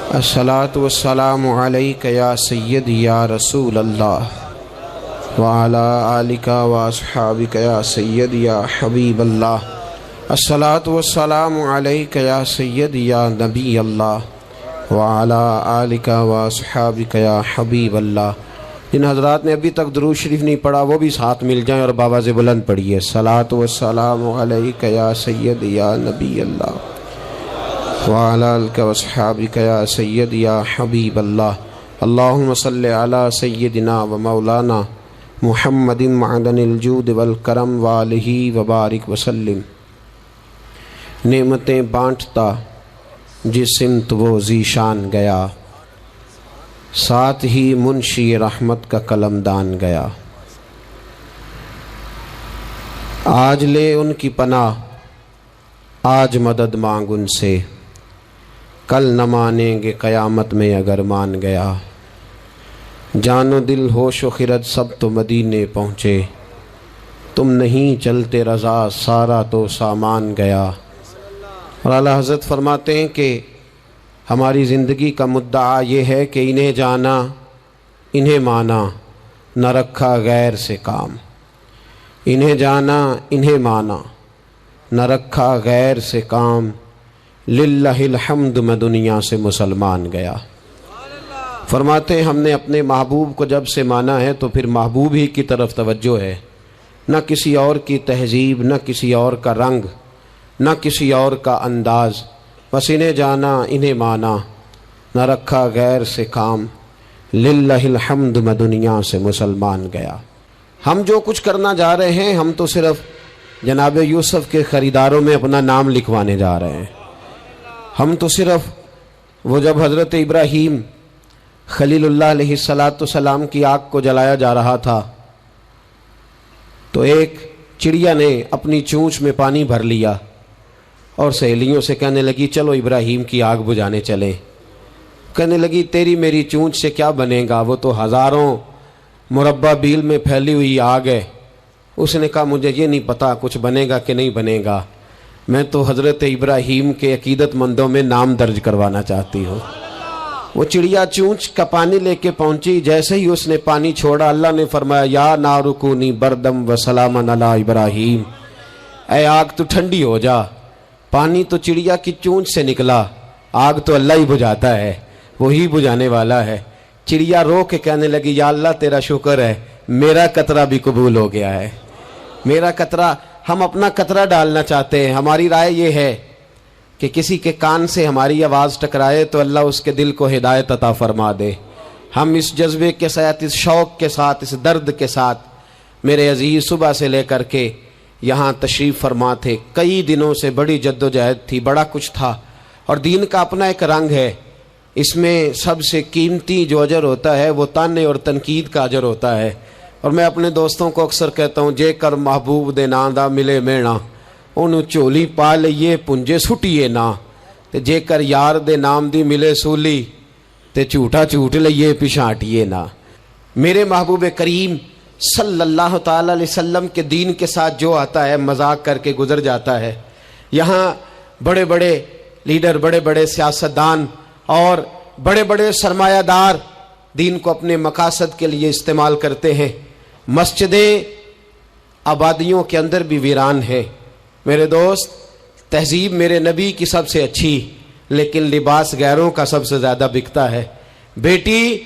الصلاۃ والسلام علیک یا سیدی یا رسول اللہ وعلی آلک واصحابک یا سیدی یا حبیب اللہ۔ الصلاۃ والسلام علیک یا سیدی یا نبی اللہ وعلی آلک واصحابک یا حبیب اللہ۔ جن حضرات نے ابھی تک درود شریف نہیں پڑھا وہ بھی ساتھ مل جائیں اور بابا سے بلند پڑھیے، الصلاۃ والسلام علیک یا سیدی یا نبی اللہ وعلی آلک واصحابک یا سیدی یا حبیب اللہ۔ اللہم صلی علی سیدنا و مولانا محمد معدن الجود والکرم وآلہ وبارک وسلم۔ نعمتیں بانٹتا جس سمت وہ ذیشان گیا، ساتھ ہی منشی رحمت کا قلم دان گیا۔ آج لے ان کی پناہ، آج مدد مانگ ان سے، کل نہ مانیں گے قیامت میں اگر مان گیا۔ جان و دل ہوش و خرد سب تو مدینے پہنچے، تم نہیں چلتے رضا سارا تو سامان گیا۔ اور اعلیٰ حضرت فرماتے ہیں کہ ہماری زندگی کا مدعا یہ ہے کہ انہیں جانا انہیں مانا، نہ رکھا غیر سے کام۔ انہیں جانا انہیں مانا، نہ رکھا غیر سے کام، للہ الحمد میں دنیا سے مسلمان گیا۔ فرماتے ہیں ہم نے اپنے محبوب کو جب سے مانا ہے تو پھر محبوب ہی کی طرف توجہ ہے، نہ کسی اور کی تہذیب، نہ کسی اور کا رنگ، نہ کسی اور کا انداز۔ بس انہیں جانا انہیں مانا، نہ رکھا غیر سے کام، للہ الحمد میں دنیا سے مسلمان گیا۔ ہم جو کچھ کرنا جا رہے ہیں ہم تو صرف جناب یوسف کے خریداروں میں اپنا نام لکھوانے جا رہے ہیں۔ ہم تو صرف وہ جب حضرت ابراہیم خلیل اللہ علیہ السلام کی آگ کو جلایا جا رہا تھا تو ایک چڑیا نے اپنی چونچ میں پانی بھر لیا اور سہیلیوں سے کہنے لگی چلو ابراہیم کی آگ بجھانے چلیں۔ کہنے لگی تیری میری چونچ سے کیا بنے گا، وہ تو ہزاروں مربع بیل میں پھیلی ہوئی آگ ہے۔ اس نے کہا مجھے یہ نہیں پتا کچھ بنے گا کہ نہیں بنے گا، میں تو حضرت ابراہیم کے عقیدت مندوں میں نام درج کروانا چاہتی ہوں۔ وہ چڑیا چونچ کا پانی لے کے پہنچی، جیسے ہی اس نے پانی چھوڑا اللہ نے فرمایا یا نار کونی بردم و سلاما علی ابراہیم، اے آگ تو ٹھنڈی ہو جا۔ پانی تو چڑیا کی چونچ سے نکلا، آگ تو اللہ ہی بجھاتا ہے، وہی بجھانے والا ہے۔ چڑیا رو کے کہنے لگی یا اللہ تیرا شکر ہے میرا قطرہ بھی قبول ہو گیا ہے۔ میرا قطرہ، ہم اپنا قطرہ ڈالنا چاہتے ہیں۔ ہماری رائے یہ ہے کہ کسی کے کان سے ہماری آواز ٹکرائے تو اللہ اس کے دل کو ہدایت عطا فرما دے۔ ہم اس جذبے کے ساتھ، اس شوق کے ساتھ، اس درد کے ساتھ میرے عزیز صبح سے لے کر کے یہاں تشریف فرما تھے۔ کئی دنوں سے بڑی جد و جہد تھی، بڑا کچھ تھا، اور دین کا اپنا ایک رنگ ہے۔ اس میں سب سے قیمتی جو اجر ہوتا ہے وہ تانے اور تنقید کا اجر ہوتا ہے۔ اور میں اپنے دوستوں کو اکثر کہتا ہوں جے کر محبوب دے نام دا ملے مینا، انہوں چولی پا لئیے پنجے سٹیے نا، تے جے کر یار دے نام دی ملے سولی تے جھوٹا جھوٹ لئیے پچھاٹیے نا۔ میرے محبوب کریم صلی اللہ تعالی علیہ وسلم کے دین کے ساتھ جو آتا ہے مذاق کر کے گزر جاتا ہے۔ یہاں بڑے بڑے لیڈر، بڑے بڑے سیاستدان اور بڑے بڑے سرمایہ دار دین کو اپنے مقاصد کے لیے استعمال کرتے ہیں۔ مسجدیں آبادیوں کے اندر بھی ویران ہیں۔ میرے دوست، تہذیب میرے نبی کی سب سے اچھی، لیکن لباس غیروں کا سب سے زیادہ بکتا ہے۔ بیٹی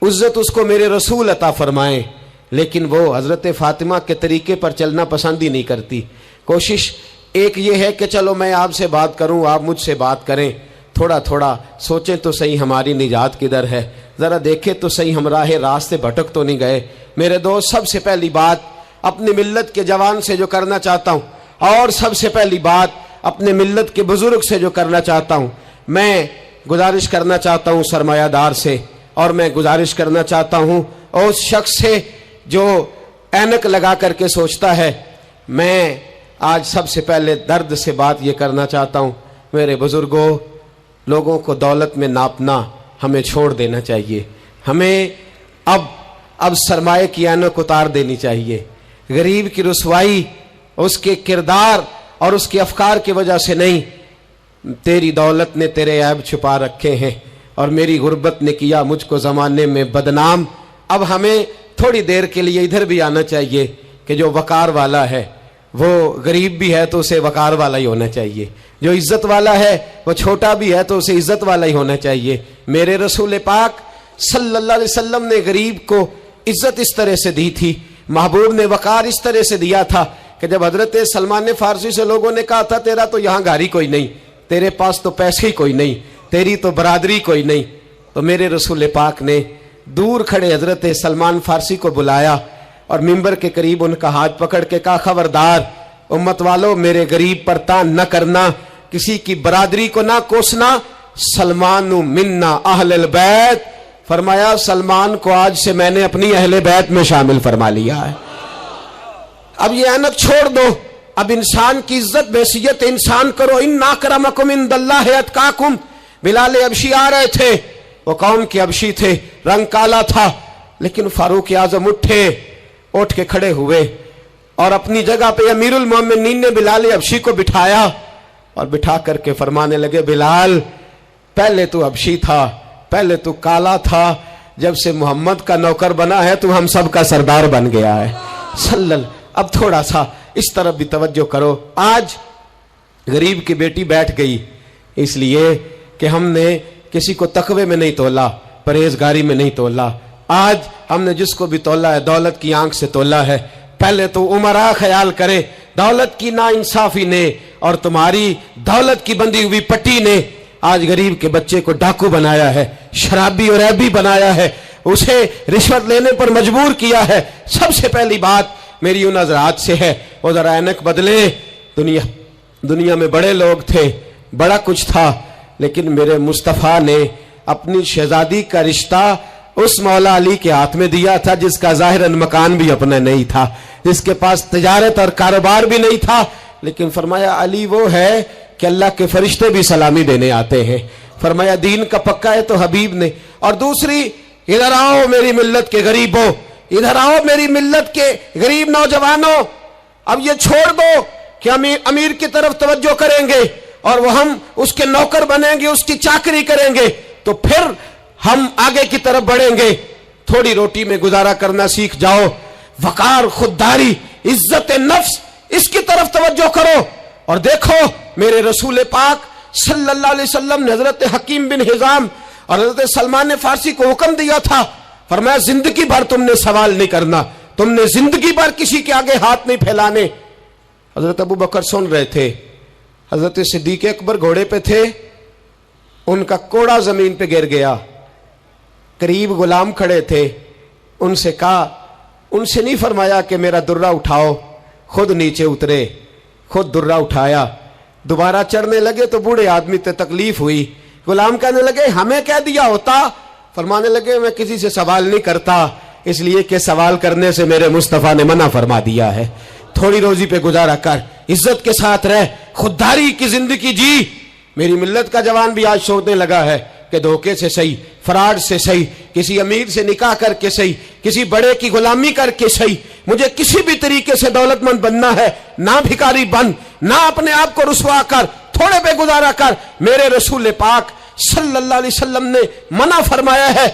عزت اس کو میرے رسول عطا فرمائیں، لیکن وہ حضرت فاطمہ کے طریقے پر چلنا پسند ہی نہیں کرتی۔ کوشش ایک یہ ہے کہ چلو میں آپ سے بات کروں، آپ مجھ سے بات کریں، تھوڑا تھوڑا سوچیں تو صحیح ہماری نجات کدھر ہے، ذرا دیکھیں تو صحیح ہم راہ راست سے بھٹک تو نہیں گئے۔ میرے دوست، سب سے پہلی بات اپنی ملت کے جوان سے جو کرنا چاہتا ہوں، اور سب سے پہلی بات اپنے ملت کے بزرگ سے جو کرنا چاہتا ہوں، میں گزارش کرنا چاہتا ہوں سرمایہ دار سے، اور میں گزارش کرنا چاہتا ہوں اس شخص سے جو اینک لگا کر کے سوچتا ہے۔ میں آج سب سے پہلے درد سے بات یہ کرنا چاہتا ہوں، میرے بزرگوں، لوگوں کو دولت میں ناپنا ہمیں چھوڑ دینا چاہیے۔ ہمیں اب سرمایہ کی اینک اتار دینی چاہیے۔ غریب کی رسوائی اس کے کردار اور اس کے افکار کی وجہ سے نہیں، تیری دولت نے تیرے عیب چھپا رکھے ہیں، اور میری غربت نے کیا مجھ کو زمانے میں بدنام. اب ہمیں تھوڑی دیر کے لیے ادھر بھی آنا چاہیے کہ جو وقار والا ہے وہ غریب بھی ہے تو اسے وقار والا ہی ہونا چاہیے, جو عزت والا ہے وہ چھوٹا بھی ہے تو اسے عزت والا ہی ہونا چاہیے. میرے رسول پاک صلی اللہ علیہ وسلم نے غریب کو عزت اس طرح سے دی تھی, محبوب نے وقار اس طرح سے دیا تھا کہ جب حضرت سلمان فارسی سے لوگوں نے کہا تھا تیرا تو یہاں گھر ہی کوئی نہیں, تیرے پاس تو پیسے ہی کوئی نہیں, تیری تو برادری کوئی نہیں, تو میرے رسول پاک نے دور کھڑے حضرت سلمان فارسی کو بلایا اور ممبر کے قریب ان کا ہاتھ پکڑ کے کہا خبردار امت والو, میرے غریب پر تان نہ کرنا, کسی کی برادری کو نہ کوسنا. سلمان منا اہل البیت, فرمایا سلمان کو آج سے میں نے اپنی اہل بیت میں شامل فرما لیا ہے. اب یہ اینک چھوڑ دو, اب انسان کی عزت بحیثیت انسان کرو. ان اکرمکم عند اللہ اتقاکم. بلال ابشی آ رہے تھے, وہ قوم کے ابشی تھے, رنگ کالا تھا, لیکن فاروق اعظم اٹھ کے کھڑے ہوئے اور اپنی جگہ پہ امیر المومنین نے بلال ابشی کو بٹھایا اور بٹھا کر کے فرمانے لگے بلال پہلے تو ابشی تھا, پہلے تو کالا تھا, جب سے محمد کا نوکر بنا ہے تو ہم سب کا سردار بن گیا ہے. اب تھوڑا سا اس طرف بھی توجہ کرو. آج غریب کی بیٹی بیٹھ گئی اس لیے کہ ہم نے کسی کو تقوی میں نہیں تولا, پرہیزگاری میں نہیں تولا. آج ہم نے جس کو بھی تولا ہے دولت کی آنکھ سے تولا ہے. پہلے تو عمرہ خیال کرے, دولت کی نا انصافی نے اور تمہاری دولت کی بندھی ہوئی پٹی نے آج غریب کے بچے کو ڈاکو بنایا ہے, شرابی اور عیبی بنایا ہے, اسے رشوت لینے پر مجبور کیا ہے. سب سے پہلی بات میری ان حضرات سے ہے, وہ ذرا اینک بدلے. دنیا میں بڑے لوگ تھے, بڑا کچھ تھا, لیکن میرے مصطفیٰ نے اپنی شہزادی کا رشتہ اس مولا علی کے ہاتھ میں دیا تھا جس کا ظاہراً مکان بھی اپنا نہیں تھا, جس کے پاس تجارت اور کاروبار بھی نہیں تھا, لیکن فرمایا علی وہ ہے کہ اللہ کے فرشتے بھی سلامی دینے آتے ہیں. فرمایا دین کا پکا ہے تو حبیب نے. اور دوسری, ادھر آؤ میری ملت کے غریبوں, ادھر آؤ میری ملت کے غریب نوجوانوں, اب یہ چھوڑ دو کہ امیر کی طرف توجہ کریں گے اور وہ ہم اس کے نوکر بنیں گے, اس کی چاکری کریں گے تو پھر ہم آگے کی طرف بڑھیں گے. تھوڑی روٹی میں گزارا کرنا سیکھ جاؤ. وقار, خودداری, عزت نفس, اس کی طرف توجہ کرو. اور دیکھو میرے رسول پاک صلی اللہ علیہ وسلم نے حضرت حکیم بن حزام اور حضرت سلمان فارسی کو حکم دیا تھا, فرمایا زندگی بھر تم نے سوال نہیں کرنا, تم نے زندگی بھر کسی کے آگے ہاتھ نہیں پھیلانے. حضرت ابو بکر سن رہے تھے, حضرت صدیق اکبر گھوڑے پہ تھے, ان کا کوڑا زمین پہ گر گیا, قریب غلام کھڑے تھے, ان سے کہا, ان سے نہیں فرمایا کہ میرا درہ اٹھاؤ, خود نیچے اترے, خود درہ اٹھایا, دوبارہ چڑھنے لگے تو بوڑھے آدمی تے تکلیف ہوئی. غلام کہنے لگے ہمیں کہہ دیا ہوتا, فرمانے لگے میں کسی سے سوال نہیں کرتا, اس لیے کہ سوال کرنے سے میرے مصطفیٰ نے منع فرما دیا ہے. تھوڑی روزی پہ گزارا کر, عزت کے ساتھ رہ, خودداری کی زندگی جی. میری ملت کا جوان بھی آج سوچنے لگا ہے کہ دھوکے سے صحیح, فراڈ سے صحیح, کسی امیر سے نکاح کر کے صحیح, کسی بڑے کی غلامی کر کے صحیح, مجھے کسی بھی طریقے سے دولت مند بننا ہے, نہ بھکاری بن, نہ اپنے آپ کو رسوا کر, تھوڑے پہ گزارا کر. میرے رسول پاک صلی اللہ علیہ وسلم نے منع فرمایا ہے.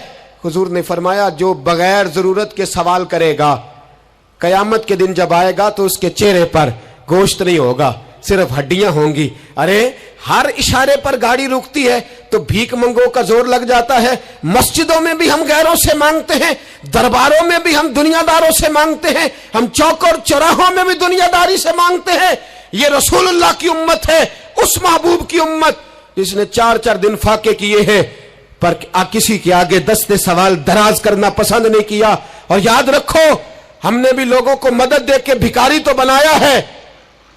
حضور نے فرمایا جو بغیر ضرورت کے سوال کرے گا قیامت کے دن جب آئے گا تو اس کے چہرے پر گوشت نہیں ہوگا, صرف ہڈیاں ہوں گی. ارے ہر اشارے پر گاڑی رکتی ہے تو بھیک منگوں کا زور لگ جاتا ہے. مسجدوں میں بھی ہم غیروں سے مانگتے ہیں, درباروں میں بھی ہم دنیا داروں سے مانگتے ہیں, ہم چوک اور چوراہوں میں بھی دنیا داری سے مانگتے ہیں. یہ رسول اللہ کی امت ہے, اس محبوب کی امت جس نے 4 دن فاقے کیے ہیں پر کسی کے آگے دستے سوال دراز کرنا پسند نہیں کیا. اور یاد رکھو ہم نے بھی لوگوں کو مدد دے کے بھکاری تو بنایا ہے,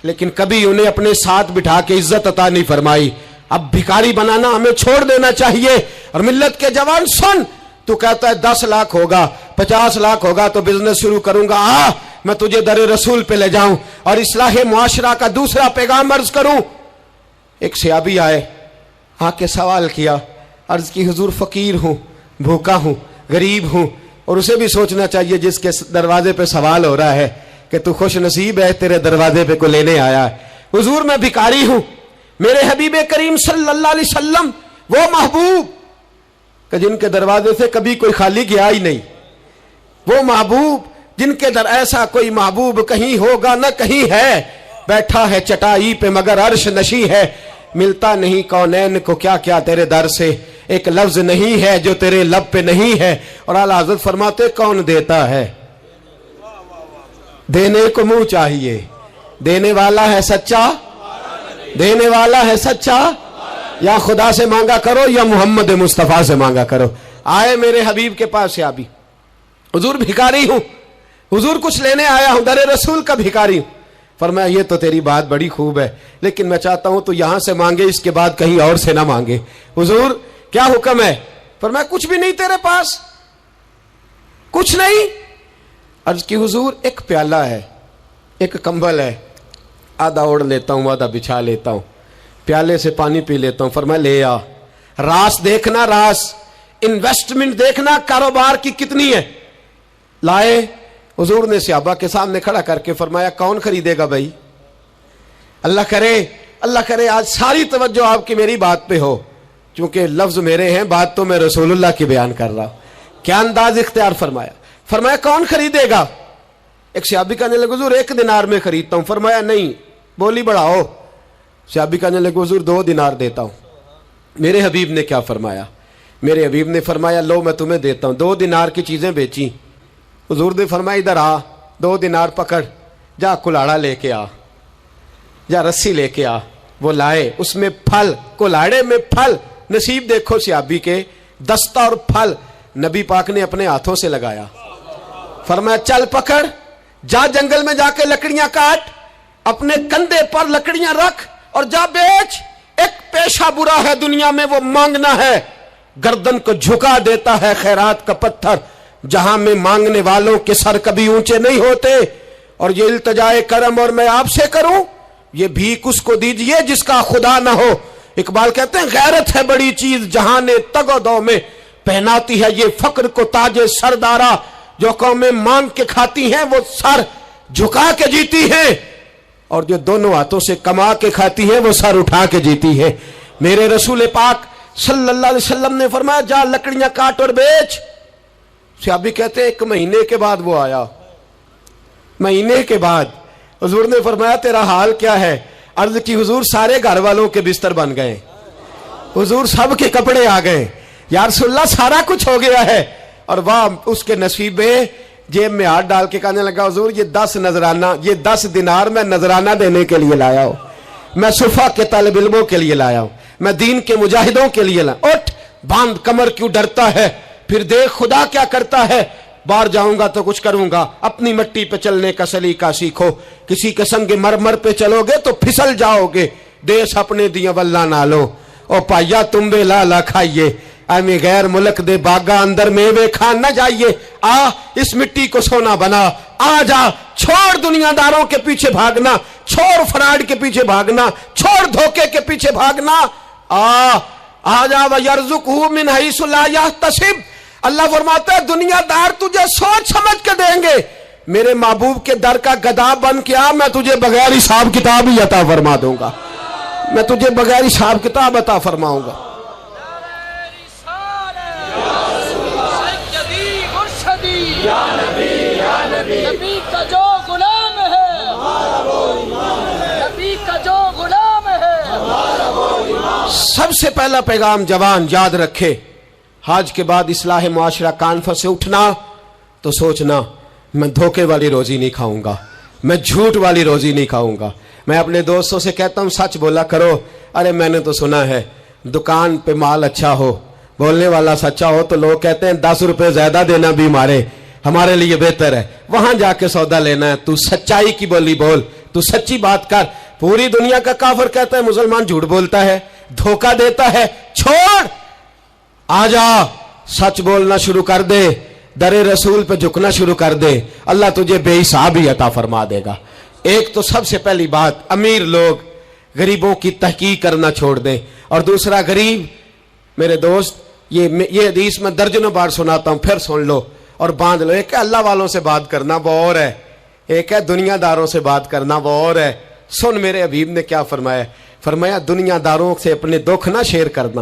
لیکن کبھی انہیں اپنے ساتھ بٹھا کے عزت عطا نہیں فرمائی. اب بھکاری بنانا ہمیں چھوڑ دینا چاہیے. اور ملت کے جوان سن, تو کہتا ہے 10 لاکھ ہوگا, 50 لاکھ ہوگا تو بزنس شروع کروں گا, میں تجھے در رسول پہ لے جاؤں اور اصلاح معاشرہ کا دوسرا پیغام عرض کروں. ایک صحابی آئے, آ کے سوال کیا, عرض کی حضور فقیر ہوں, بھوکا ہوں, غریب ہوں. اور اسے بھی سوچنا چاہیے جس کے دروازے پہ سوال ہو رہا ہے کہ تو خوش نصیب ہے, تیرے دروازے پہ کو لینے آیا ہے. حضور میں بھکاری ہوں. میرے حبیب کریم صلی اللہ علیہ وسلم وہ محبوب کہ جن کے دروازے سے کبھی کوئی خالی گیا ہی نہیں، وہ محبوب جن کے در ایسا کوئی محبوب کہیں ہوگا نہ کہیں ہے، بیٹھا ہے چٹائی پہ مگر عرش نشی ہے، ملتا نہیں کونین کو کیا کیا تیرے در سے، ایک لفظ نہیں ہے جو تیرے لب پہ نہیں ہے۔ اور اعلیٰ حضرت فرماتے کون دیتا ہے، دینے کو منہ چاہیے، دینے والا ہے سچا، دینے والا ہے سچا، یا خدا سے مانگا کرو یا محمد مصطفیٰ سے مانگا کرو۔ آئے میرے حبیب کے پاس سے آبی، حضور بھکاری ہوں، حضور کچھ لینے آیا ہوں، در رسول کا بھکاری ہوں۔ فرمایا یہ تو تیری بات بڑی خوب ہے، لیکن میں چاہتا ہوں تو یہاں سے مانگے، اس کے بعد کہیں اور سے نہ مانگے۔ حضور کیا حکم ہے؟ فرمایا کچھ بھی نہیں تیرے پاس، کچھ نہیں۔ عرض کی حضور ایک پیالہ ہے، ایک کمبل ہے، آدھا اوڑھ لیتا ہوں آدھا بچھا لیتا ہوں، پیالے سے پانی پی لیتا ہوں۔ فرمایا لے آ، راس دیکھنا، راس انویسٹمنٹ دیکھنا کاروبار کی کتنی ہے۔ لائے، حضور نے صحابہ کے سامنے کھڑا کر کے فرمایا کون خریدے گا بھائی؟ اللہ کرے آج ساری توجہ آپ کی میری بات پہ ہو، چونکہ لفظ میرے ہیں، بات تو میں رسول اللہ کی بیان کر رہا ہوں۔ کیا انداز اختیار فرمایا کون خریدے گا؟ ایک صحابی کہنے لگے حضور 1 دینار میں خریدتا ہوں۔ فرمایا نہیں، بولی بڑھاؤ۔ صحابی کہنے لگے حضور 2 دینار دیتا ہوں۔ میرے حبیب نے کیا فرمایا؟ میرے حبیب نے فرمایا لو میں تمہیں دیتا ہوں۔ 2 دینار کی چیزیں بیچی، حضور نے فرمایا ادھر آ، 2 دینار پکڑ، جا کلاڑا لے کے آ، جا رسی لے کے آ۔ وہ لائے، اس میں پھل، کلاڑے میں پھل، نصیب دیکھو صحابی کے، دستہ اور پھل نبی پاک نے اپنے ہاتھوں سے لگایا۔ فرمایا چل پکڑ، جا جنگل میں جا کے لکڑیاں کاٹ، اپنے کندھے پر لکڑیاں رکھ اور جا بیچ۔ ایک پیشہ برا ہے دنیا میں، وہ مانگنا ہے، گردن کو جھکا دیتا ہے خیرات کا پتھر، جہاں میں مانگنے والوں کے سر کبھی اونچے نہیں ہوتے۔ اور یہ التجائے کرم اور میں آپ سے کروں، یہ بھیک اس کو دیجئے جس کا خدا نہ ہو۔ اقبال کہتے ہیں غیرت ہے بڑی چیز جہاں نے تگ و دو میں، پہناتی ہے یہ فقر کو تاج سردارا، جو قومیں مانگ کے کھاتی ہیں وہ سر جھکا کے جیتی ہیں، اور جو دونوں ہاتھوں سے کما کے کھاتی ہیں وہ سر اٹھا کے جیتی ہے۔ میرے رسول پاک صلی اللہ علیہ وسلم نے فرمایا جا لکڑیاں کاٹ اور بیچ۔ صحابی کہتے ہیں 1 مہینے کے بعد وہ آیا، مہینے کے بعد حضور نے فرمایا تیرا حال کیا ہے؟ عرض کی حضور سارے گھر والوں کے بستر بن گئے، حضور سب کے کپڑے آ گئے، یا رسول اللہ سارا کچھ ہو گیا ہے۔ اور واہ اس کے نصیب میں، جیب میں ہاتھ ڈال کے کہنے لگا حضور یہ 10 نذرانہ، یہ 10 دینار میں نذرانہ دینے کے لیے لایا ہوں، میں صفا کے طالب علموں کے لیے لایا ہوں، میں دین کے مجاہدوں کے لیے لایا ہوں۔ اٹھ باندھ کمر کیوں ڈرتا ہے، پھر دیکھ خدا کیا کرتا ہے۔ باہر جاؤں گا تو کچھ کروں گا، اپنی مٹی پہ چلنے کا سلیقہ سیکھو، کسی کے سنگ مرمر پہ چلو گے تو پھسل جاؤ گے، دیس اپنے دیا واللہ نہ لو، او پایا تم بے لالا کھائیے، امی غیر ملک دے باغا اندر میوے کھان نہ جائیے، آ اس مٹی کو سونا بنا، آ جا، چھوڑ دنیا داروں کے پیچھے بھاگنا، چھوڑ فراڈ کے پیچھے بھاگنا، چھوڑ دھوکے کے پیچھے بھاگنا، آ جا وَيَرْزُقْهُ مِنْ حَيْثُ لَا يَحْتَسِبْ۔ اللہ فرماتا ہے دنیا دار تجھے سوچ سمجھ کے دیں گے، میرے محبوب کے در کا گدا بن کے آ، میں تجھے بغیر حساب کتاب ہی عطا فرما دوں گا، میں تجھے بغیر حساب کتاب عطا فرماؤں گا۔ نبی کا جو غلام ہے، نبی کا جو غلام ہے، سب سے پہلا پیغام جوان یاد رکھے، حج کے بعد اصلاح معاشرہ کانفرنس سے اٹھنا تو سوچنا میں دھوکے والی روزی نہیں کھاؤں گا، میں جھوٹ والی روزی نہیں کھاؤں گا۔ میں اپنے دوستوں سے کہتا ہوں سچ بولا کرو، ارے میں نے تو سنا ہے دکان پہ مال اچھا ہو، بولنے والا سچا ہو تو لوگ کہتے ہیں 10 روپے زیادہ دینا بھی ہمارے لیے بہتر ہے، وہاں جا کے سودا لینا ہے۔ تو سچائی کی بولی بول، تو سچی بات کر۔ پوری دنیا کا کافر کہتا ہے مسلمان جھوٹ بولتا ہے، دھوکہ دیتا ہے، چھوڑ، آ جا، سچ بولنا شروع کر دے، در رسول پہ جھکنا شروع کر دے، اللہ تجھے بے حساب ہی عطا فرما دے گا۔ ایک تو سب سے پہلی بات، امیر لوگ غریبوں کی تحقیق کرنا چھوڑ دیں، اور دوسرا غریب، میرے دوست یہ حدیث میں درجنوں بار سناتا ہوں، پھر سن لو اور باندھ لو۔ ایک ہے اللہ والوں سے بات کرنا، وہ اور ہے، ایک ہے دنیا داروں سے بات کرنا، وہ اور ہے۔ سن میرے حبیب نے کیا فرمایا، فرمایا دنیا داروں سے اپنے دکھ نہ شیئر کرنا،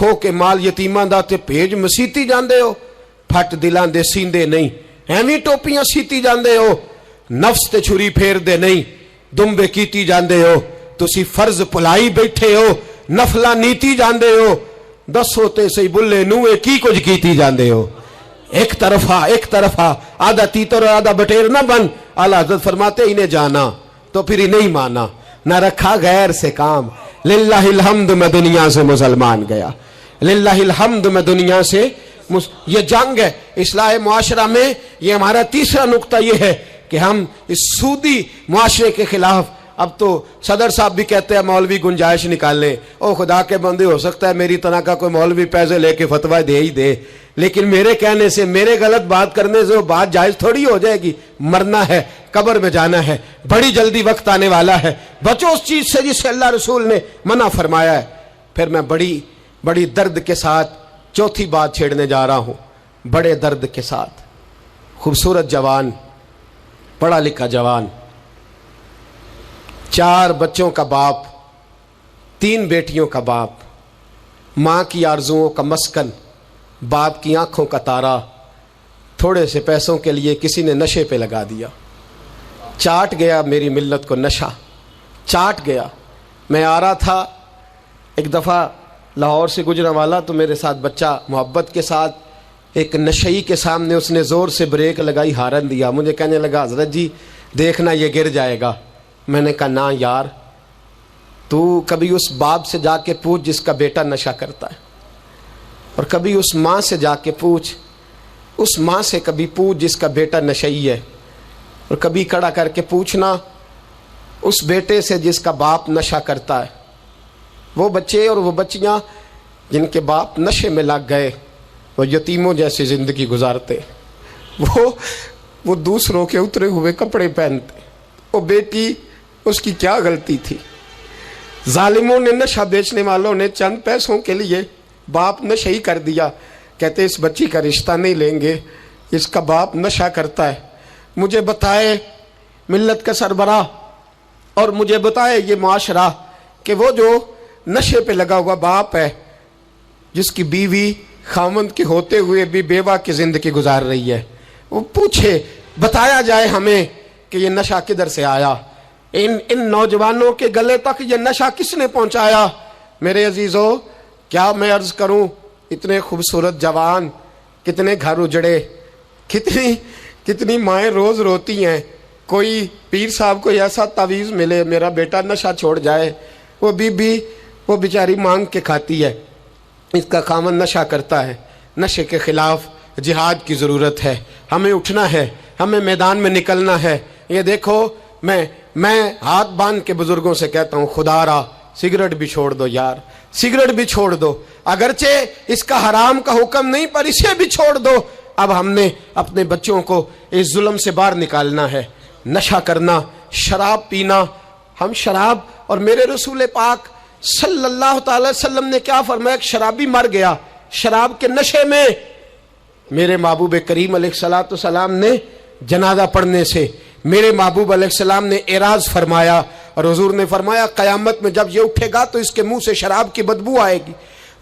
ਖੋ ਕੇ ਮਾਲ ਯਤੀਮਾਂ ਦਾ ਤੇ ਭੇਜ ਮਸੀਤੀ ਜਾਂਦੇ ਹੋ, ਫੱਟ ਦਿਲਾਂ ਦੇ ਸੀਂਦੇ ਨਹੀਂ, ਐਵੇਂ ਟੋਪੀਆਂ ਸੀਤੀ ਜਾਂਦੇ ਹੋ, ਨਫਸ ਤੇ ਛੁਰੀ ਫੇਰਦੇ ਨਹੀਂ, ਦੁੰਬੇ ਕੀਤੀ ਜਾਂਦੇ ਹੋ, ਤੁਸੀਂ ਫਰਜ਼ ਭੁਲਾਈ ਬੈਠੇ ਹੋ, ਨਫਲਾ ਨੀਤੀ ਜਾਂਦੇ ਹੋ, ਦੱਸੋ ਤੇ ਸਹੀ ਬੁੱਲੇ ਨੂਏ ਕੀ ਕੁਝ ਕੀਤੀ ਜਾਂਦੇ ਹੋ। ایک طرفہ آدھا تیتر اور آدھا بٹیر نہ بن. اعلیٰ حضرت فرماتے انہیں جانا تو پھر انہیں مانا، نہ رکھا غیر سے کام. للہ الحمد میں دنیا سے مسلمان گیا، للہ الحمد میں دنیا سے یہ جنگ ہے اصلاح معاشرہ میں. یہ ہمارا تیسرا نقطہ یہ ہے کہ ہم اس سودی معاشرے کے خلاف. اب تو صدر صاحب بھی کہتے ہیں مولوی گنجائش نکال لیں. او خدا کے بندے، ہو سکتا ہے میری طرح کا کوئی مولوی پیسے لے کے فتویٰ دے ہی دے، لیکن میرے کہنے سے، میرے غلط بات کرنے سے وہ بات جائز تھوڑی ہو جائے گی. مرنا ہے، قبر میں جانا ہے، بڑی جلدی وقت آنے والا ہے. بچو اس چیز سے جس سے اللہ رسول نے منع فرمایا ہے. پھر میں بڑی درد کے ساتھ چوتھی بات چھیڑنے جا رہا ہوں. بڑے درد کے ساتھ خوبصورت جوان، پڑھا لکھا جوان، 4 بچوں کا باپ، 3 بیٹیوں کا باپ، ماں کی آرزوؤں کا مسکن، باپ کی آنکھوں کا تارا، تھوڑے سے پیسوں کے لیے کسی نے نشے پہ لگا دیا. چاٹ گیا میری ملت کو نشہ، چاٹ گیا. میں آ رہا تھا ایک دفعہ لاہور سے گجرا والا، تو میرے ساتھ بچہ محبت کے ساتھ ایک نشئی کے سامنے اس نے زور سے بریک لگائی، ہارن دیا. مجھے کہنے لگا حضرت جی دیکھنا یہ گر جائے گا. میں نے کہا نہ یار، تو کبھی اس باپ سے جا کے پوچھ جس کا بیٹا نشہ کرتا ہے، اور کبھی اس ماں سے جا کے پوچھ، اس ماں سے کبھی پوچھ جس کا بیٹا نشئی ہے، اور کبھی کھڑا کر کے پوچھنا اس بیٹے سے جس کا باپ نشہ کرتا ہے. وہ بچے اور وہ بچیاں جن کے باپ نشے میں لگ گئے، وہ یتیموں جیسی زندگی گزارتے. وہ دوسروں کے اترے ہوئے کپڑے پہنتے. وہ بیٹی، اس کی کیا غلطی تھی؟ ظالموں نے، نشہ بیچنے والوں نے چند پیسوں کے لیے باپ نشہ ہی کر دیا. کہتے اس بچی کا رشتہ نہیں لیں گے، اس کا باپ نشہ کرتا ہے. مجھے بتائے ملت کا سربراہ اور مجھے بتائے یہ معاشرہ کہ وہ جو نشے پہ لگا ہوا باپ ہے، جس کی بیوی خاوند کے ہوتے ہوئے بھی بیوہ کی زندگی گزار رہی ہے، وہ پوچھے، بتایا جائے ہمیں کہ یہ نشہ کدھر سے آیا، ان نوجوانوں کے گلے تک یہ نشہ کس نے پہنچایا. میرے عزیزو، کیا میں عرض کروں، اتنے خوبصورت جوان، کتنے گھر اجڑے، کتنی مائیں روز روتی ہیں. کوئی پیر صاحب کو ایسا تعویذ ملے میرا بیٹا نشہ چھوڑ جائے، وہ بی بی وہ بیچاری مانگ کے کھاتی ہے، اس کا خامن نشہ کرتا ہے. نشے کے خلاف جہاد کی ضرورت ہے. ہمیں اٹھنا ہے، ہمیں میدان میں نکلنا ہے. یہ دیکھو، میں ہاتھ باندھ کے بزرگوں سے کہتا ہوں، خدا را سگریٹ بھی چھوڑ دو یار، سگریٹ بھی چھوڑ دو. اگرچہ اس کا حرام کا حکم نہیں، پر اسے بھی چھوڑ دو. اب ہم نے اپنے بچوں کو اس ظلم سے باہر نکالنا ہے. نشہ کرنا، شراب پینا، ہم شراب، اور میرے رسول پاک صلی اللہ تعالی وسلم نے کیا فرمایا، ایک شرابی مر گیا شراب کے نشے میں. میرے محبوب کریم علیہ السلام نے جنازہ پڑھنے سے، میرے محبوب علیہ السلام نے اعراض فرمایا، اور حضور نے فرمایا قیامت میں جب یہ اٹھے گا تو اس کے منہ سے شراب کی بدبو آئے گی.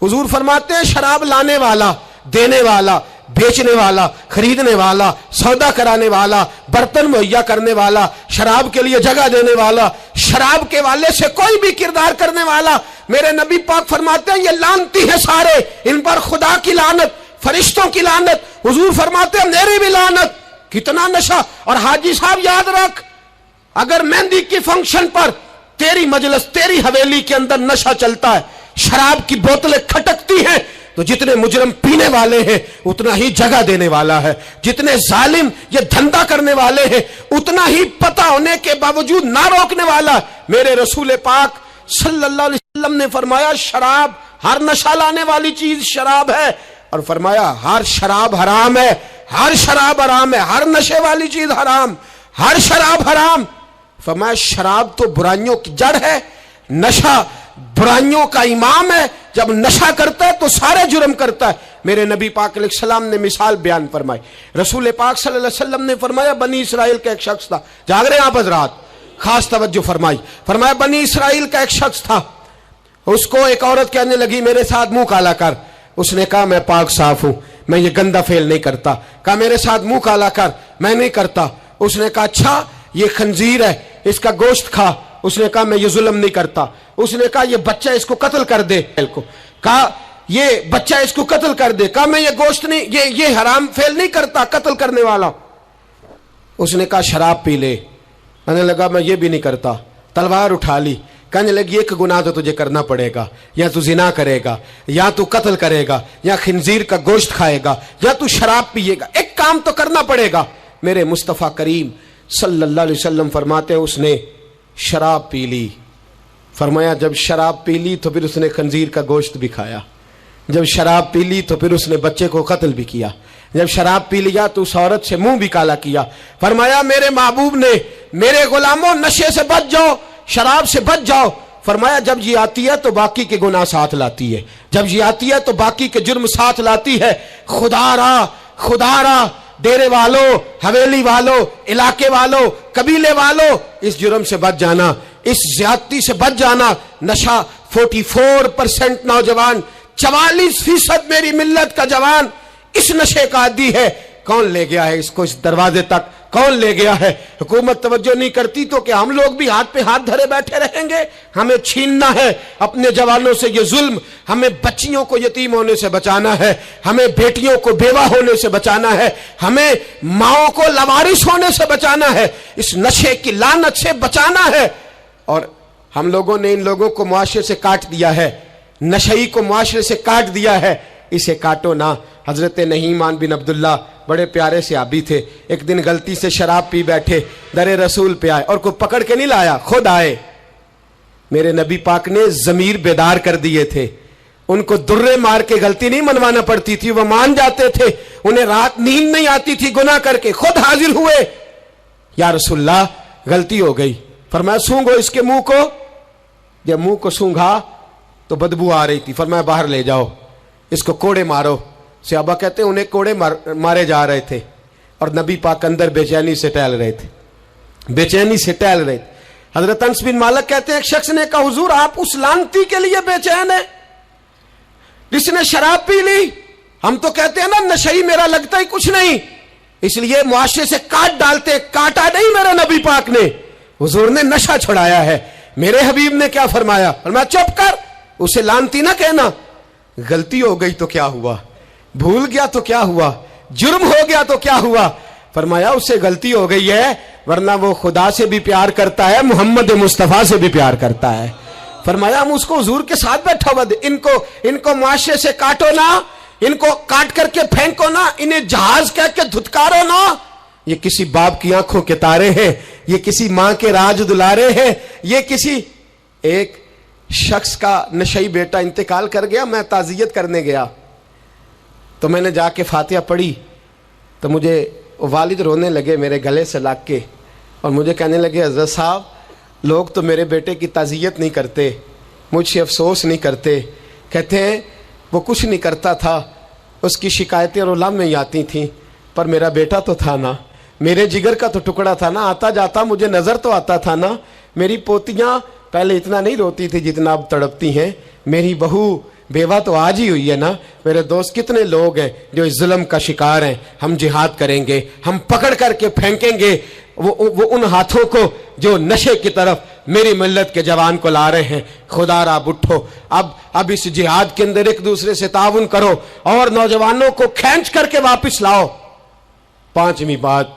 حضور فرماتے ہیں شراب لانے والا، دینے والا، بیچنے والا، خریدنے والا، سودا کرانے والا، برتن مہیا کرنے والا، شراب کے لیے جگہ دینے والا، شراب کے والے سے کوئی بھی کردار کرنے والا، میرے نبی پاک فرماتے ہیں یہ لعنتی ہیں سارے، ان پر خدا کی لعنت، فرشتوں کی لعنت. حضور فرماتے ہیں میری بھی لعنت. کتنا نشہ. اور حاجی صاحب یاد رکھ، اگر مہندی کی فنکشن پر تیری مجلس، تیری حویلی کے اندر نشہ چلتا ہے، شراب کی بوتلیں کھٹکتی ہیں، تو جتنے مجرم پینے والے ہیں اتنا ہی جگہ دینے والا ہے، جتنے ظالم یہ دھندا کرنے والے ہیں اتنا ہی پتہ ہونے کے باوجود نہ روکنے والا. میرے رسول پاک صلی اللہ علیہ وسلم نے فرمایا شراب، ہر نشہ لانے والی چیز شراب ہے، اور فرمایا ہر شراب حرام ہے، ہر شراب حرام ہے، ہر نشے والی چیز حرام، ہر شراب حرام. فرمایا شراب تو برائیوں کی جڑ ہے، نشہ برائیوں کا امام ہے. جب نشہ کرتا ہے تو سارے جرم کرتا ہے. میرے نبی پاک علیہ السلام نے مثال بیان فرمائی. رسول پاک صلی اللہ علیہ وسلم نے فرمایا بنی اسرائیل کا ایک شخص تھا، جاگ رہے ہیں آپ حضرات، خاص توجہ فرمائی. فرمایا بنی اسرائیل کا ایک شخص تھا، اس کو ایک عورت کہنے لگی میرے ساتھ منہ کالا کر. اس نے کہا میں پاک صاف ہوں, میں یہ گندا فعل نہیں کرتا. کہا میرے ساتھ منہ کالا کر, میں نہیں کرتا. اس نے کہا اچھا یہ خنزیر ہے, اس کا گوشت کھا. اس نے کہا میں یہ ظلم نہیں کرتا. اس نے کہا یہ بچہ اس کو قتل کر دے. کہا یہ بچہ اس کو قتل کر دے. کہا میں یہ گوشت نہیں, یہ حرام فعل نہیں کرتا, قتل کرنے والا. اس نے کہا شراب پی لے. کہنے لگا میں یہ بھی نہیں کرتا. تلوار اٹھا لی. کہنے لگی ایک گناہ تو تجھے کرنا پڑے گا, یا تو زنا کرے گا, یا تو قتل کرے گا, یا خنزیر کا گوشت کھائے گا, یا تو شراب پیے گا. ایک کام تو کرنا پڑے گا. میرے مصطفیٰ کریم صلی اللہ علیہ وسلم فرماتے ہیں اس نے شراب پی لی. فرمایا جب شراب پی لی تو پھر اس نے خنزیر کا گوشت بھی کھایا. جب شراب پی لی تو پھر اس نے بچے کو قتل بھی کیا. جب شراب پی لیا تو اس عورت سے منہ بھی کالا کیا. فرمایا میرے محبوب نے میرے غلاموں نشے سے بچ جاؤ, شراب سے بچ جاؤ. فرمایا جب یہ آتی ہے تو باقی کے گناہ ساتھ لاتی ہے, جب یہ آتی ہے تو باقی کے جرم ساتھ لاتی ہے. خدا را ڈیرے والوں, حویلی والوں, علاقے والوں, قبیلے والوں, اس جرم سے بچ جانا, اس زیادتی سے بچ جانا. نشہ 44% نوجوان, 44% میری ملت کا جوان اس نشے کا عادی ہے. کون لے گیا ہے اس کو اس دروازے تک, کون لے گیا ہے؟ حکومت توجہ نہیں کرتی تو کہ ہم لوگ بھی ہاتھ پہ ہاتھ دھرے بیٹھے رہیں گے؟ ہمیں چھیننا ہے اپنے جوانوں سے یہ ظلم. ہمیں بچیوں کو یتیم ہونے سے بچانا ہے, ہمیں بیٹیوں کو بیوہ ہونے سے بچانا ہے, ہمیں ماؤں کو لاوارث ہونے سے بچانا ہے, اس نشے کی لعنت سے بچانا ہے. اور ہم لوگوں نے ان لوگوں کو معاشرے سے کاٹ دیا ہے, نشئی کو معاشرے سے کاٹ دیا ہے. اسے کاٹو نہ. حضرت نعمان بن عبداللہ بڑے پیارے صحابی تھے. ایک دن غلطی سے شراب پی بیٹھے, در رسول پہ آئے, اور کوئی پکڑ کے نہیں لایا, خود آئے. میرے نبی پاک نے ضمیر بیدار کر دیے تھے. ان کو درے مار کے غلطی نہیں منوانا پڑتی تھی, وہ مان جاتے تھے. انہیں رات نیند نہیں آتی تھی گناہ کر کے, خود حاضر ہوئے. یا رسول اللہ غلطی ہو گئی. فرمایا سونگو اس کے منہ کو. جب منہ کو سونگھا تو بدبو آ رہی تھی. فرمایا باہر لے جاؤ, اس کو کوڑے مارو. صحابہ کہتے ہیں انہیں کوڑے مارے جا رہے تھے, اور نبی پاک اندر بے چینی سے ٹہل رہے تھے, بے چینی سے ٹہل رہے تھے. حضرت انس بن مالک کہتے ہیں ایک شخص نے کہا حضور آپ اس لعنتی کے لیے بے چین ہیں جس نے شراب پی لی. ہم تو کہتے ہیں نا نشئی میرا لگتا ہی کچھ نہیں, اس لیے معاشرے سے کاٹ ڈالتے. کاٹا نہیں میرے نبی پاک نے, حضور نے نشہ چھڑایا ہے. میرے حبیب نے کیا فرمایا؟ فرمایا چپ کر, اسے لعنتی نہ کہنا. غلطی ہو گئی تو کیا ہوا, بھول گیا تو کیا ہوا, جرم ہو گیا تو کیا ہوا. فرمایا اس سے غلطی ہو گئی ہے, ورنہ وہ خدا سے بھی پیار کرتا ہے, محمد مصطفیٰ سے بھی پیار کرتا ہے. فرمایا ہم اس کو حضور کے ساتھ بیٹھا ہوا دے. ان کو معاشرے سے کاٹو نہ, ان کو کاٹ کر کے پھینکو نہ, انہیں جہاز کہہ کے دھتکارو نہ. یہ کسی باپ کی آنکھوں کے تارے ہیں, یہ کسی ماں کے راج دلارے ہیں. یہ کسی ایک شخص کا نشئی بیٹا انتقال کر گیا, میں تعزیت کرنے گیا تو میں نے جا کے فاتحہ پڑھی تو مجھے والد رونے لگے میرے گلے سے لگ کے, اور مجھے کہنے لگے حضرت صاحب لوگ تو میرے بیٹے کی تعزیت نہیں کرتے, مجھ سے افسوس نہیں کرتے. کہتے ہیں وہ کچھ نہیں کرتا تھا, اس کی شکایتیں رولام میں ہی آتی تھیں, پر میرا بیٹا تو تھا نا, میرے جگر کا تو ٹکڑا تھا نا, آتا جاتا مجھے نظر تو آتا تھا نا. میری پوتیاں پہلے اتنا نہیں روتی تھی جتنا اب تڑپتی ہیں, میری بہو بیوہ تو آج ہی ہوئی ہے نا. میرے دوست کتنے لوگ ہیں جو اس ظلم کا شکار ہیں. ہم جہاد کریں گے, ہم پکڑ کر کے پھینکیں گے وہ ان ہاتھوں کو جو نشے کی طرف میری ملت کے جوان کو لا رہے ہیں. خدا را اٹھو, اب اس جہاد کے اندر ایک دوسرے سے تعاون کرو اور نوجوانوں کو کھینچ کر کے واپس لاؤ. پانچویں بات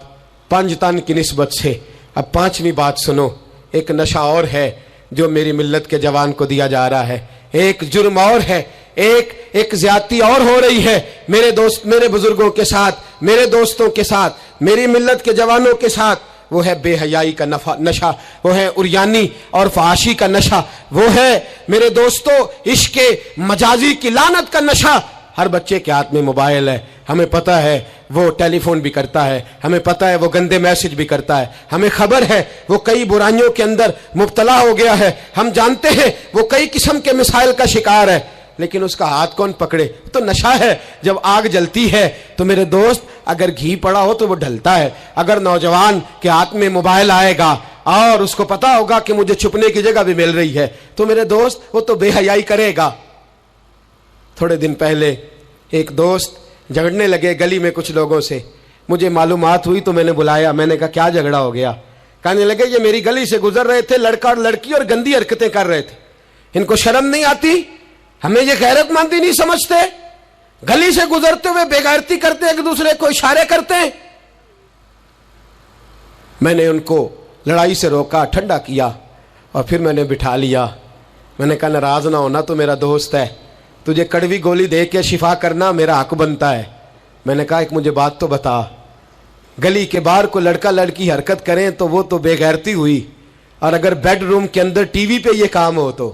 پنجتن کی نسبت سے, اب پانچویں بات سنو. ایک نشہ اور ہے جو میری ملت کے جوان کو دیا جا رہا ہے, ایک جرم اور ہے, ایک زیادتی اور ہو رہی ہے میرے دوست, میرے بزرگوں کے ساتھ, میرے دوستوں کے ساتھ, میری ملت کے جوانوں کے ساتھ. وہ ہے بے حیائی کا نشہ, وہ ہے عریانی اور فحاشی کا نشہ, وہ ہے میرے دوستوں عشق مجازی کی لعنت کا نشہ. ہر بچے کے ہاتھ میں موبائل ہے, ہمیں پتہ ہے وہ ٹیلی فون بھی کرتا ہے, ہمیں پتہ ہے وہ گندے میسج بھی کرتا ہے, ہمیں خبر ہے وہ کئی برائیوں کے اندر مبتلا ہو گیا ہے, ہم جانتے ہیں وہ کئی قسم کے مسائل کا شکار ہے. لیکن اس کا ہاتھ کون پکڑے؟ تو نشہ ہے. جب آگ جلتی ہے تو میرے دوست اگر گھی پڑا ہو تو وہ ڈھلتا ہے. اگر نوجوان کے ہاتھ میں موبائل آئے گا اور اس کو پتا ہوگا کہ مجھے چھپنے کی جگہ بھی مل رہی ہے، تو میرے دوست وہ تو بے حیائی کرے گا۔ تھوڑے دن پہلے ایک دوست جھگڑنے لگے گلی میں کچھ لوگوں سے، مجھے معلومات ہوئی تو میں نے بلایا، میں نے کہا کیا جھگڑا ہو گیا؟ کہنے لگے یہ میری گلی سے گزر رہے تھے لڑکا اور لڑکی اور گندی حرکتیں کر رہے تھے، ان کو شرم نہیں آتی؟ ہمیں یہ غیرت مندی نہیں سمجھتے؟ گلی سے گزرتے ہوئے بے غیرتی کرتے ایک دوسرے کو اشارے کرتے ہیں۔ میں نے ان کو لڑائی سے روکا، ٹھنڈا کیا اور پھر میں نے بٹھا لیا۔ میں نے کہا ناراض نہ ہونا، تو میرا دوست ہے، تجھے کڑوی گولی دے کے شفا کرنا میرا حق بنتا ہے۔ میں نے کہا ایک مجھے بات تو بتا، گلی کے باہر کو لڑکا لڑکی حرکت کریں تو وہ تو بے غیرتی ہوئی، اور اگر بیڈ روم کے اندر ٹی وی پہ یہ کام ہو تو،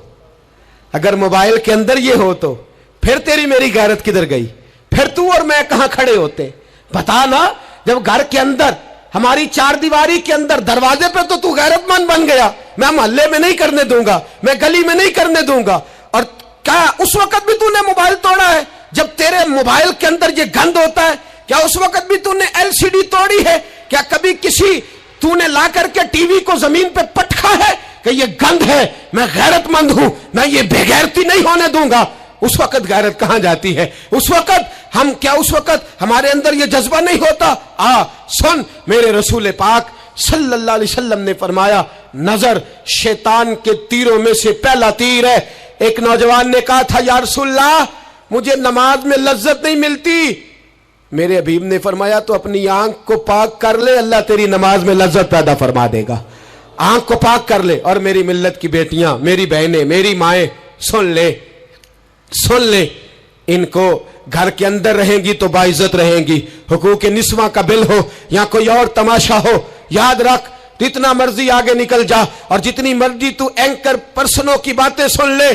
اگر موبائل کے اندر یہ ہو تو پھر تیری میری غیرت کدھر گئی؟ پھر تو اور میں کہاں کھڑے ہوتے؟ بتا نا، جب گھر کے اندر ہماری چار دیواری کے اندر دروازے پہ تو غیرت مند بن گیا، میں محلے میں نہیں کرنے دوں گا، میں گلی میں نہیں کرنے دوں گا۔ اور کیا اس وقت بھی تو نے موبائل توڑا ہے جب تیرے موبائل کے اندر یہ گند ہوتا ہے؟ کیا اس وقت بھی تو نے ایل سی ڈی توڑی ہے؟ کیا کبھی کسی تو نے لا کر کے ٹی وی کو زمین پہ پٹکا ہے کہ یہ گند ہے، میں غیرت مند ہوں، میں یہ بے غیرتی نہیں ہونے دوں گا؟ اس وقت غیرت کہاں جاتی ہے؟ اس وقت ہم کیا اس وقت ہمارے اندر یہ جذبہ نہیں ہوتا؟ سن، میرے رسول پاک صلی اللہ علیہ وسلم نے فرمایا نظر شیطان کے تیروں میں سے پہلا تیر ہے۔ ایک نوجوان نے کہا تھا یا رسول اللہ مجھے نماز میں لذت نہیں ملتی، میرے حبیب نے فرمایا تو اپنی آنکھ کو پاک کر لے، اللہ تیری نماز میں لذت پیدا فرما دے گا۔ آنکھ کو پاک کر لے۔ اور میری ملت کی بیٹیاں، میری بہنیں، میری مائیں، سن لے، ان کو گھر کے اندر رہیں گی تو باعزت رہیں گی۔ حقوق نسواں کا بل ہو یا کوئی اور تماشا ہو، یاد رکھ جتنا مرضی آگے نکل جا اور جتنی مرضی تو اینکر پرسنوں کی باتیں سن لے،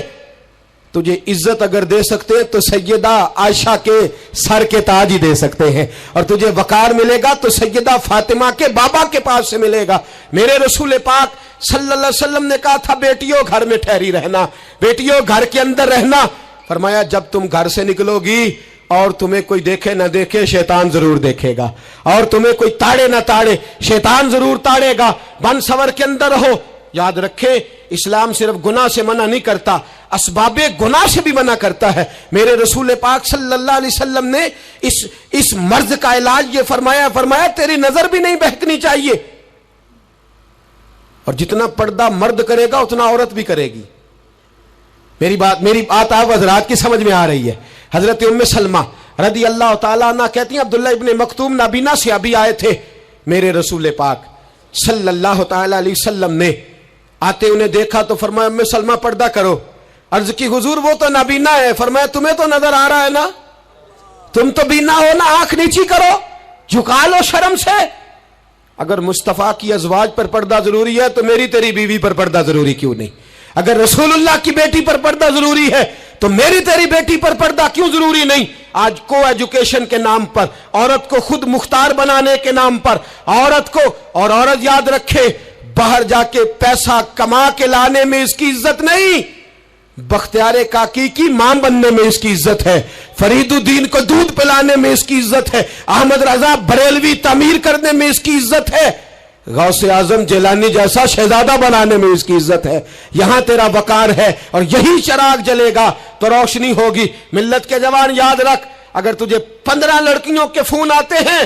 تجھے عزت اگر دے سکتے ہیں تو سیدہ عائشہ کے سر کے تاج ہی دے سکتے ہیں، اور تجھے وقار ملے گا تو سیدہ فاطمہ کے بابا کے پاس سے ملے گا۔ میرے رسول پاک صلی اللہ علیہ وسلم نے کہا تھا بیٹیوں گھر میں ٹھہری رہنا، بیٹیوں گھر کے اندر رہنا۔ فرمایا جب تم گھر سے نکلو گی اور تمہیں کوئی دیکھے نہ دیکھے شیطان ضرور دیکھے گا، اور تمہیں کوئی تاڑے نہ تاڑے شیطان ضرور تاڑے گا۔ بن سور کے اندر رہو۔ یاد رکھے اسلام صرف گناہ سے منع نہیں کرتا، اسباب گناہ سے بھی منع کرتا ہے۔ میرے رسول پاک صلی اللہ علیہ وسلم نے اس مرض کا علاج یہ فرمایا تیری نظر بھی نہیں بہکنی چاہیے، اور جتنا پردہ مرد کرے گا اتنا عورت بھی کرے گی۔ میری بات آپ حضرات کی سمجھ میں آ رہی ہے؟ حضرت ام سلمہ رضی اللہ تعالیٰ عنہ کہتی ہیں عبداللہ ابن مکتوم نابینا سے ابھی آئے تھے، میرے رسول پاک صلی اللہ تعالیٰ علیہ وسلم نے آتے انہیں دیکھا تو فرمایا ام سلمہ پردہ کرو۔ عرض کی حضور وہ تو نابینا ہے۔ فرمایا تمہیں تو نظر آ رہا ہے نا، تم تو بینا ہو نا، آنکھ نیچی کرو، جھکا لو شرم سے۔ اگر مصطفیٰ کی ازواج پر پردہ ضروری ہے تو میری تیری بیوی پر پردہ ضروری کیوں نہیں؟ اگر رسول اللہ کی بیٹی پر پردہ ضروری ہے تو میری تیری بیٹی پر پردہ کیوں ضروری نہیں؟ آج کو ایجوکیشن کے نام پر، عورت کو خود مختار بنانے کے نام پر عورت کو، اور عورت یاد رکھے باہر جا کے پیسہ کما کے لانے میں اس کی عزت نہیں، بختیار کاکی کی ماں بننے میں اس کی عزت ہے، فرید الدین کو دودھ پلانے میں اس کی عزت ہے، احمد رضا بریلوی تعمیر کرنے میں اس کی عزت ہے، غوث اعظم جیلانی جیسا شہزادہ بنانے میں اس کی عزت ہے۔ یہاں تیرا وقار ہے اور یہی چراغ جلے گا تو روشنی ہوگی۔ ملت کے جوان یاد رکھ، اگر تجھے 15 لڑکیوں کے فون آتے ہیں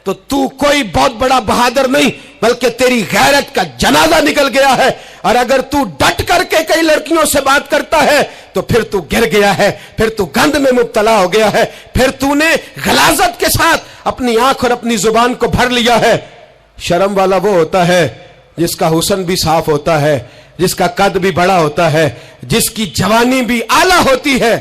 تو کوئی بہت بڑا بہادر نہیں، بلکہ تیری غیرت کا جنازہ نکل گیا ہے، اور اگر تو ڈٹ کر کے کئی لڑکیوں سے بات کرتا ہے تو پھر تو گر گیا ہے، پھر تو گند میں مبتلا ہو گیا ہے، پھر تو نے غلاظت کے ساتھ اپنی آنکھ اور اپنی زبان کو بھر لیا ہے۔ شرم والا وہ ہوتا ہے جس کا حسن بھی صاف ہوتا ہے، جس کا قد بھی بڑا ہوتا ہے، جس کی جوانی بھی اعلیٰ ہوتی ہے،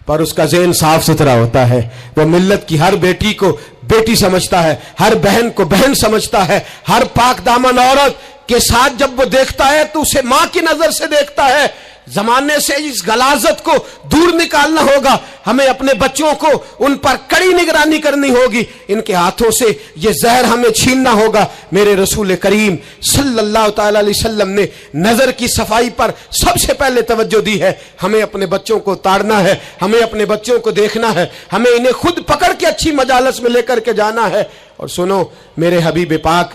پر اس کا ذہن صاف ستھرا ہوتا ہے۔ وہ ملت کی ہر بیٹی کو بیٹی سمجھتا ہے، ہر بہن کو بہن سمجھتا ہے، ہر پاک دامن عورت کے ساتھ جب وہ دیکھتا ہے تو اسے ماں کی نظر سے دیکھتا ہے۔ زمانے سے اس غلاظت کو دور نکالنا ہوگا، ہمیں اپنے بچوں کو ان پر کڑی نگرانی کرنی ہوگی، ان کے ہاتھوں سے یہ زہر ہمیں چھیننا ہوگا۔ میرے رسول کریم صلی اللہ تعالی علیہ وسلم نے نظر کی صفائی پر سب سے پہلے توجہ دی ہے۔ ہمیں اپنے بچوں کو تاڑنا ہے، ہمیں اپنے بچوں کو دیکھنا ہے، ہمیں انہیں خود پکڑ کے اچھی مجالس میں لے کر کے جانا ہے۔ اور سنو، میرے حبیب پاک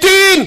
3,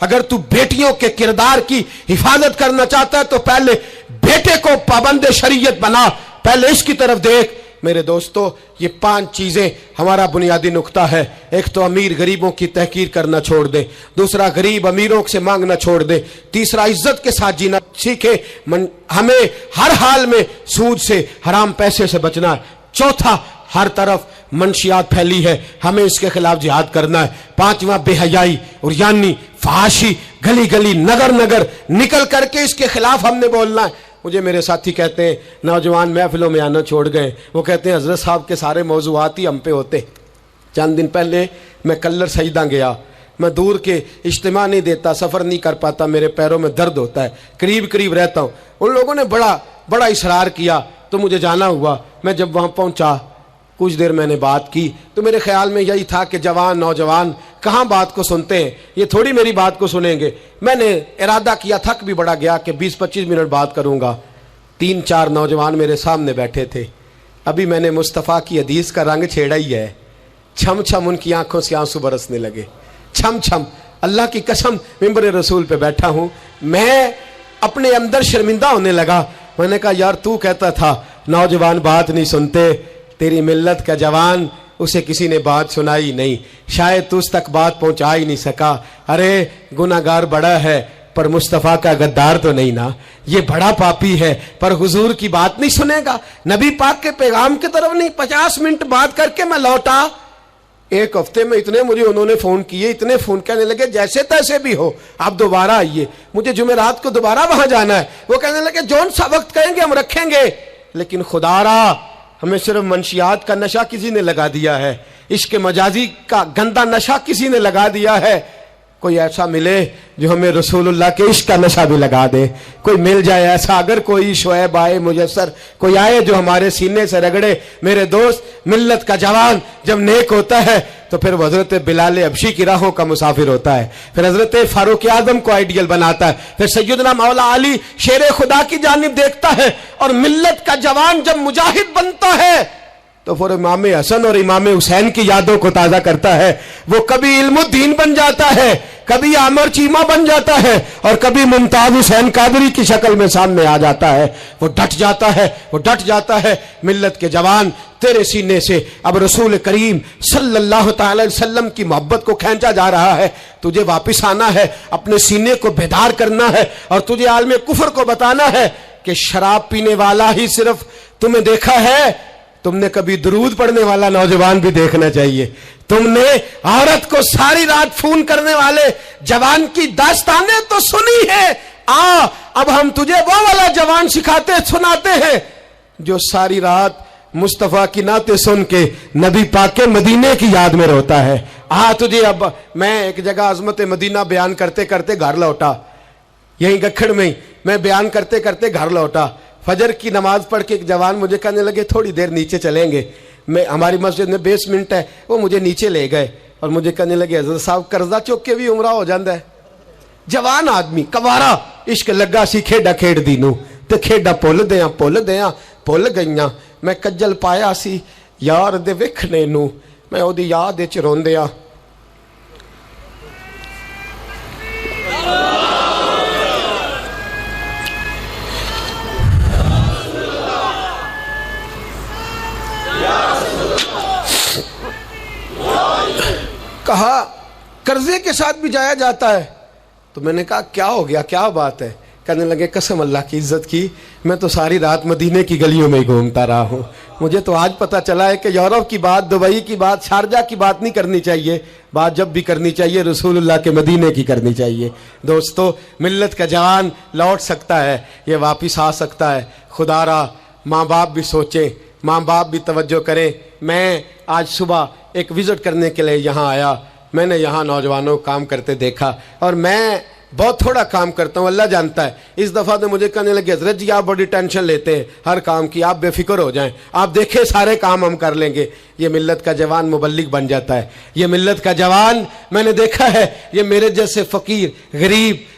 اگر تو بیٹیوں کے کردار کی حفاظت کرنا چاہتا ہے تو پہلے بیٹے کو پابند شریعت بنا، پہلے اس کی طرف دیکھ۔ میرے دوستو، یہ 5 چیزیں ہمارا بنیادی نقطہ ہے۔ ایک تو امیر غریبوں کی تحقیر کرنا چھوڑ دے، دوسرا غریب امیروں سے مانگنا چھوڑ دے، تیسرا عزت کے ساتھ جینا سیکھے، ہمیں ہر حال میں سود سے حرام پیسے سے بچنا ہے، چوتھا ہر طرف منشیات پھیلی ہے، ہمیں اس کے خلاف جہاد کرنا ہے، پانچواں بے حیائی اور یعنی فحاشی گلی گلی نگر نگر نکل کر کے اس کے خلاف ہم نے بولنا ہے۔ مجھے میرے ساتھی کہتے ہیں نوجوان محفلوں میں آنا چھوڑ گئے، وہ کہتے ہیں حضرت صاحب کے سارے موضوعات ہی ہم پہ ہوتے۔ چند دن پہلے میں کلر سجدہ گیا، میں دور کے اجتماع نہیں دیتا، سفر نہیں کر پاتا، میرے پیروں میں درد ہوتا ہے، قریب قریب رہتا ہوں۔ ان لوگوں نے بڑا اصرار کیا تو مجھے جانا ہوا۔ میں جب وہاں پہنچا کچھ دیر میں نے بات کی تو میرے خیال میں یہی تھا کہ نوجوان کہاں بات کو سنتے ہیں، یہ تھوڑی میری بات کو سنیں گے۔ میں نے ارادہ کیا، تھک بھی بڑا گیا کہ 20-25 منٹ بات کروں گا۔ 3-4 نوجوان میرے سامنے بیٹھے تھے، ابھی میں نے مصطفیٰ کی حدیث کا رنگ چھیڑا ہی ہے، چھم چھم ان کی آنکھوں سے آنسو برسنے لگے، چھم چھم۔ اللہ کی قسم ممبر رسول پہ بیٹھا ہوں، میں اپنے اندر شرمندہ ہونے لگا۔ میں نے کہا یار تو کہتا تھا نوجوان بات نہیں سنتے، تیری ملت کا جوان اسے کسی نے بات سنائی نہیں، شاید تو اس تک بات پہنچا ہی نہیں سکا۔ ارے گناہگار بڑا ہے پر مصطفیٰ کا غدار تو نہیں نا، یہ بڑا پاپی ہے پر حضور کی بات نہیں سنے گا، نبی پاک کے پیغام کی طرف نہیں۔ 50 منٹ بات کر کے میں لوٹا، ایک ہفتے میں اتنے مجھے انہوں نے فون کیے، اتنے فون کہنے لگے جیسے تیسے بھی ہو آپ دوبارہ آئیے، مجھے جمعرات کو دوبارہ وہاں جانا ہے۔ وہ کہنے لگے جون سا وقت کہیں گے ہم رکھیں گے، لیکن خدا را ہمیں صرف منشیات کا نشہ کسی نے لگا دیا ہے، عشق مجازی کا گندا نشہ کسی نے لگا دیا ہے۔ کوئی ایسا ملے جو ہمیں رسول اللہ کے عشق کا نشہ بھی لگا دے، کوئی مل جائے ایسا، اگر کوئی شعیب آئے میسر، کوئی آئے جو ہمارے سینے سے رگڑے۔ میرے دوست، ملت کا جوان جب نیک ہوتا ہے تو پھر وہ حضرت بلال حبشی کی راہوں کا مسافر ہوتا ہے، پھر حضرت فاروق اعظم کو آئیڈیل بناتا ہے، پھر سیدنا مولا علی شیر خدا کی جانب دیکھتا ہے، اور ملت کا جوان جب مجاہد بنتا ہے تو پھر امام حسن اور امام حسین کی یادوں کو تازہ کرتا ہے۔ وہ کبھی علم الدین بن جاتا ہے، کبھی عامر چیمہ بن جاتا ہے، اور کبھی ممتاز حسین قادری کی شکل میں سامنے آ جاتا ہے۔ وہ ڈٹ جاتا ہے۔ ملت کے جوان، تیرے سینے سے اب رسول کریم صلی اللہ تعالی علیہ وسلم کی محبت کو کھینچا جا رہا ہے، تجھے واپس آنا ہے، اپنے سینے کو بیدار کرنا ہے، اور تجھے عالم کفر کو بتانا ہے کہ شراب پینے والا ہی صرف تمہیں دیکھا ہے، تم نے کبھی درود پڑھنے والا نوجوان بھی دیکھنا چاہیے۔ تم نے عورت کو ساری رات فون کرنے والے جوان کی داستانیں تو سنی ہے، اب ہم تجھے وہ والا جوان سناتے ہیں جو ساری رات مصطفیٰ کی نعتیں سن کے نبی پاک کے مدینے کی یاد میں روتا ہے۔ تجھے اب میں ایک جگہ عظمت مدینہ بیان کرتے کرتے گھر لوٹا، یہیں گکھڑ میں میں بیان کرتے کرتے گھر لوٹا، فجر کی نماز پڑھ کے ایک جوان مجھے کہنے لگے تھوڑی دیر نیچے چلیں گے، ہماری مسجد میں بیسمنٹ ہے، وہ مجھے نیچے لے گئے اور مجھے کہنے لگے حضرت صاحب قرضہ چوک کے بھی عمرہ ہو جاندہ ہے۔ جوان آدمی کوارا، عشق لگا سی کھیڈا کھیڑ دینو تے کھیڈا پول گئیاں، میں کجل پایا سی یار دے وکھنے نو، میں او دی یاد وچ روندیاں۔ کہا قرضے کے ساتھ بھی جایا جاتا ہے، تو میں نے کہا کیا ہو گیا، کیا بات ہے؟ کہنے لگے قسم اللہ کی عزت کی، میں تو ساری رات مدینے کی گلیوں میں ہی گھومتا رہا ہوں، مجھے تو آج پتا چلا ہے کہ یورپ کی بات، دبئی کی بات، شارجہ کی بات نہیں کرنی چاہیے، بات جب بھی کرنی چاہیے رسول اللہ کے مدینے کی کرنی چاہیے۔ دوستو، ملت کا جوان لوٹ سکتا ہے، یہ واپس آ سکتا ہے۔ خدا را ماں باپ بھی سوچیں، ماں باپ بھی توجہ کریں۔ میں آج صبح ایک وزٹ کرنے کے لیے یہاں آیا، میں نے یہاں نوجوانوں کو کام کرتے دیکھا، اور میں بہت تھوڑا کام کرتا ہوں، اللہ جانتا ہے۔ اس دفعہ تو مجھے کہنے لگے حضرت جی آپ بڑی ٹینشن لیتے ہیں ہر کام کی، آپ بے فکر ہو جائیں، آپ دیکھیں سارے کام ہم کر لیں گے۔ یہ ملت کا جوان مبلغ بن جاتا ہے، یہ ملت کا جوان میں نے دیکھا ہے، یہ میرے جیسے فقیر غریب